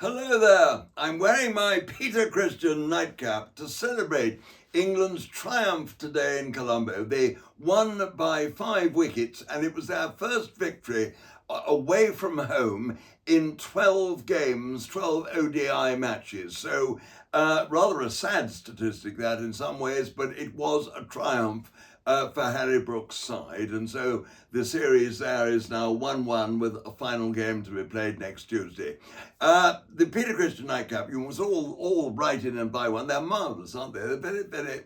Hello there. I'm wearing my Peter Christian nightcap to celebrate England's triumph today in Colombo. They won by 5 wickets, and it was their first victory away from home in 12 games, 12 ODI matches. So rather a sad statistic that in some ways, but it was a triumph for Harry Brook's side. And so the series there is now 1-1 with a final game to be played next Tuesday. The Peter Christian nightcap, you must all write in and buy one. They're marvellous, aren't they? They're very, very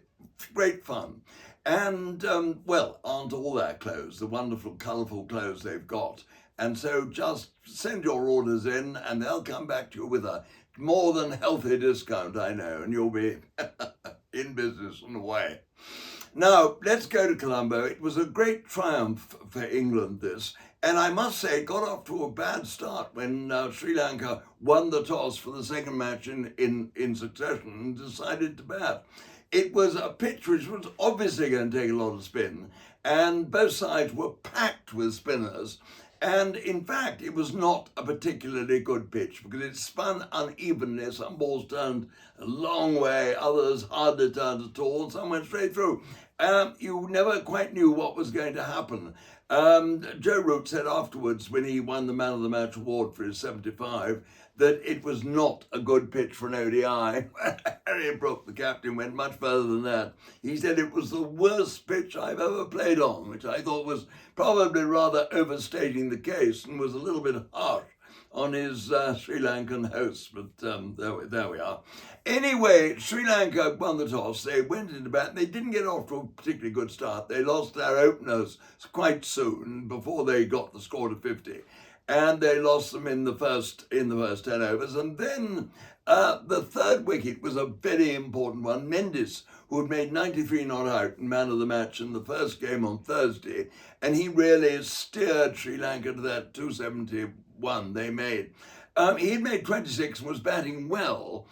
great fun. And, well, aren't all their clothes, the wonderful, colourful clothes they've got. And so just send your orders in and they'll come back to you with a more than healthy discount, I know, and you'll be in business and away. Now, let's go to Colombo. It was a great triumph for England, this. And I must say, it got off to a bad start when Sri Lanka won the toss for the second match in succession and decided to bat. It was a pitch which was obviously going to take a lot of spin, and both sides were packed with spinners. And in fact, it was not a particularly good pitch because it spun unevenly. Some balls turned a long way, others hardly turned at all, and some went straight through. You never quite knew what was going to happen. Joe Root said afterwards, when he won the Man of the Match award for his 75, that it was not a good pitch for an ODI. Harry Brook, the captain, went much further than that. He said it was the worst pitch I've ever played on, which I thought was probably rather overstating the case and was a little bit harsh on his Sri Lankan hosts, but there we are. Anyway, Sri Lanka won the toss. They went into bat, and they didn't get off to a particularly good start. They lost their openers quite soon before they got the score to 50. And they lost them in the first 10 overs. And then the third wicket was a very important one. Mendes, who had made 93 not out and man of the match in the first game on Thursday, and he really steered Sri Lanka to that 271 they made. He had made 26 and was batting well.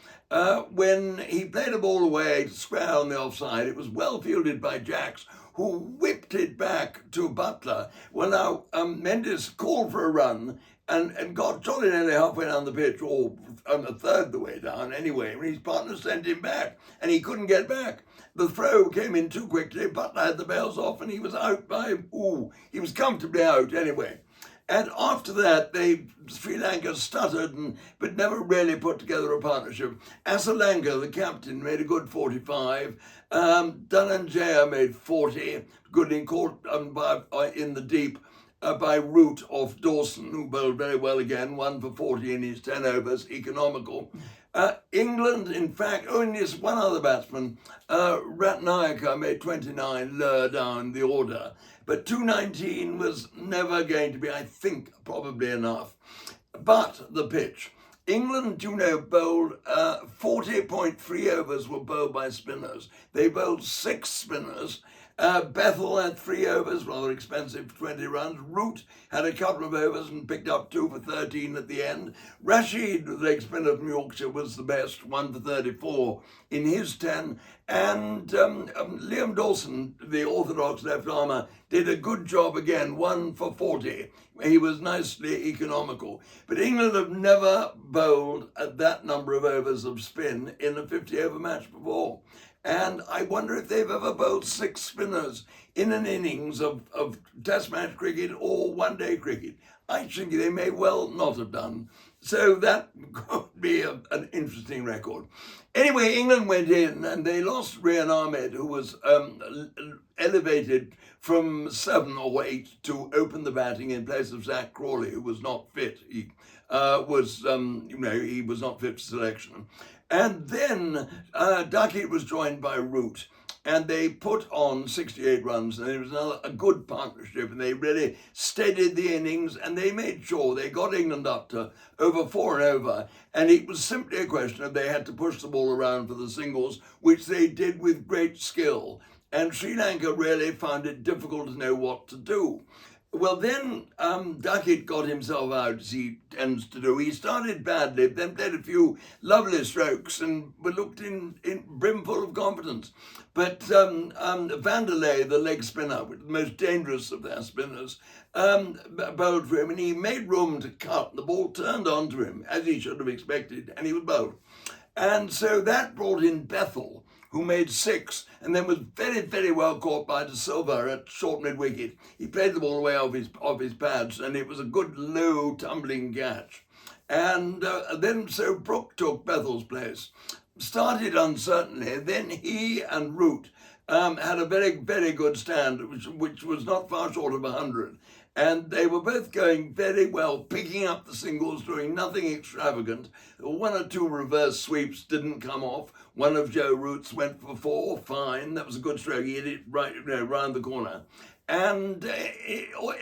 When he played a ball away to square on the offside, it was well fielded by Jacks, who whipped it back to Butler. Well, now, Mendes called for a run and got jolly nearly halfway down the pitch, or a third the way down anyway, when his partner sent him back, and he couldn't get back. The throw came in too quickly, Butler had the bails off, and he was out he was comfortably out anyway. And after that, Sri Lanka stuttered, but never really put together a partnership. Asalanka, the captain, made a good 45. Dhananjaya made 40, good caught in the deep by Root off Dawson, who bowled very well again, 1 for 40 in his 10 overs, economical. England, in fact, only one other batsman, Ratnayaka, made 29, lower down the order. But 219 was never going to be, I think, probably enough. But the pitch. England, bowled 40.3 overs were bowled by spinners. They bowled 6 spinners. Bethel had 3 overs, rather expensive for 20 runs. Root had a couple of overs and picked up 2 for 13 at the end. Rashid, the leg spinner from Yorkshire, was the best, 1 for 34 in his 10. And Liam Dawson, the orthodox left armer, did a good job again, 1 for 40. He was nicely economical. But England have never bowled at that number of overs of spin in a 50-over match before. And I wonder if they've ever bowled 6 spinners in an innings of test match cricket or one-day cricket. I think they may well not have done. So that could be an interesting record. Anyway, England went in and they lost Rian Ahmed, who was elevated from 7 or 8 to open the batting in place of Zach Crawley, who was not fit. He was not fit for selection. And then Duckett was joined by Root, and they put on 68 runs, and it was a good partnership, and they really steadied the innings, and they made sure they got England up to over 4 and over, and it was simply a question of they had to push the ball around for the singles, which they did with great skill. And Sri Lanka really found it difficult to know what to do. Well, then Duckett got himself out, as he tends to do. He started badly, then played a few lovely strokes and looked in brimful of confidence. But Vanderlei, the leg spinner, the most dangerous of their spinners, bowled for him, and he made room to cut. The ball turned onto him, as he should have expected, and he was bowled. And so that brought in Bethel, who made 6 and then was very, very well caught by De Silva at short mid-wicket. He played the ball away off his pads, and it was a good low tumbling catch. And then so Brooke took Bethel's place. Started uncertainly, then he and Root had a very, very good stand, which was not far short of 100. And they were both going very well, picking up the singles, doing nothing extravagant. 1 or 2 reverse sweeps didn't come off. One of Joe Root's went for 4, fine. That was a good stroke. He hit it right, round the corner. And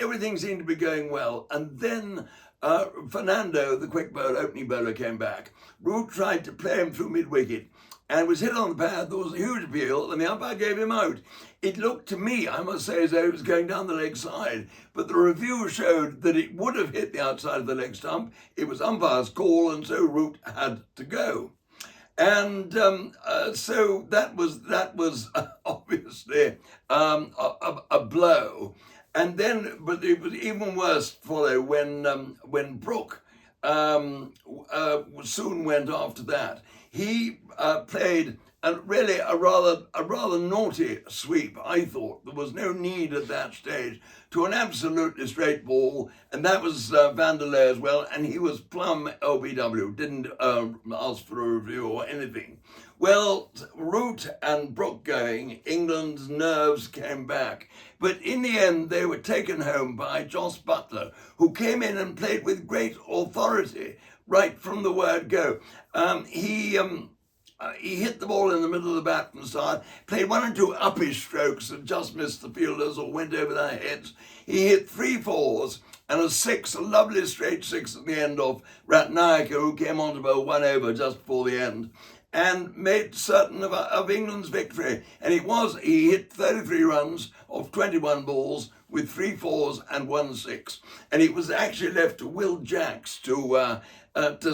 everything seemed to be going well. And then Fernando, the quick bowler, opening bowler, came back. Root tried to play him through mid-wicket and was hit on the pad. There was a huge appeal, and the umpire gave him out. It looked to me, I must say, as though it was going down the leg side, but the review showed that it would have hit the outside of the leg stump. It was umpire's call, and so Root had to go. And so that was obviously a blow. And then, but it was even worse to follow when Brooke soon went after that. He played really a rather naughty sweep, I thought. There was no need at that stage to an absolutely straight ball, and that was Vanderlei as well, and he was plumb LBW, didn't ask for a review or anything. Well, Root and Brooke going, England's nerves came back. But in the end, they were taken home by Jos Buttler, who came in and played with great authority right from the word go. He hit the ball in the middle of the bat from the start, played 1 or 2 uppish strokes and just missed the fielders or went over their heads. He hit 3 fours and a 6, a lovely straight 6 at the end of Ratnayaka, who came on to bowl 1 over just before the end, and made certain of England's victory. And he hit 33 runs off 21 balls with 3 fours and 1 6. And it was actually left to Will Jacks to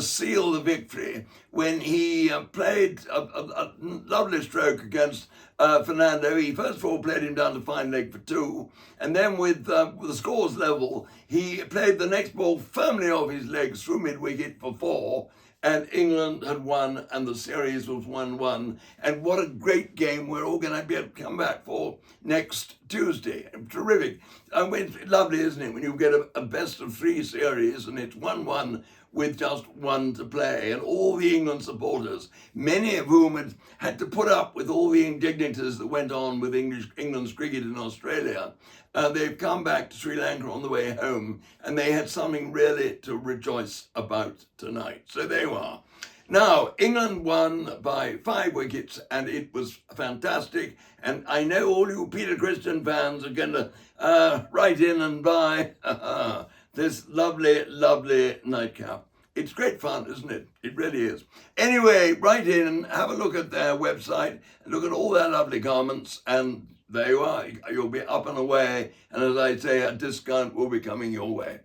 seal the victory when he played a lovely stroke against Fernando. He first of all played him down to fine leg for 2, and then with the scores level, he played the next ball firmly off his legs through mid-wicket for 4, and England had won, and the series was 1-1. And what a great game we're all going to be able to come back for next Tuesday. Terrific. I mean, it's lovely, isn't it, when you get a best of 3 series and it's 1-1 with just 1 to play, and all the England supporters, many of whom had to put up with all the indignities that went on with England's cricket in Australia, they've come back to Sri Lanka on the way home, and they had something really to rejoice about tonight. So there you are. Now, England won by 5 wickets, and it was fantastic. And I know all you Peter Christian fans are going to write in and buy this lovely, lovely nightcap. It's great fun, isn't it? It really is. Anyway, write in and have a look at their website, and look at all their lovely garments, and there you are. You'll be up and away, and as I say, a discount will be coming your way.